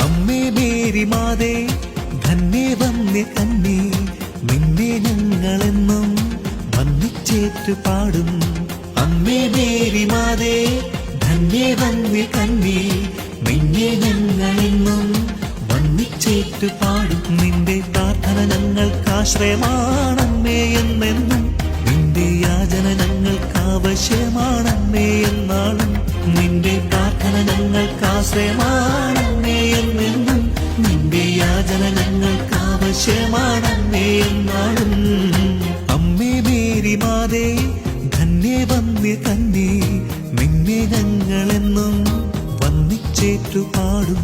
അമ്മേ മേരി മാതേ ധന്യേ വന്യ കന്യേ നിന്നെ ഞങ്ങളെന്നും വന്ദിച്ചേറ്റു പാടും. അമ്മേ മേരി മാതേ ധന്യേ വന്യ കന്യേ നിന്നെ ഞങ്ങളെന്നും വന്ദിച്ചേറ്റു പാടും. നിന്റെ പ്രാർത്ഥന ഞങ്ങൾക്കാശ്രയമാണമ്മേ എന്നെന്നും, നിന്റെ യാചന ഞങ്ങൾക്കാവശ്യമാണമ്മേ എന്നാളും. നിന്റെ പ്രാർത്ഥന ഞങ്ങൾക്കാശ്രയമാണമ്മേ എന്നെന്നും, നിന്റെ യാചന ഞങ്ങൾക്കാവശ്യമാണമ്മേ എന്നാളും. അമ്മേ മേരി മാതേ ധന്യേ വന്യ കന്യേ നിന്നെ ഞങ്ങളെന്നും വന്ദിച്ചേറ്റു പാടും.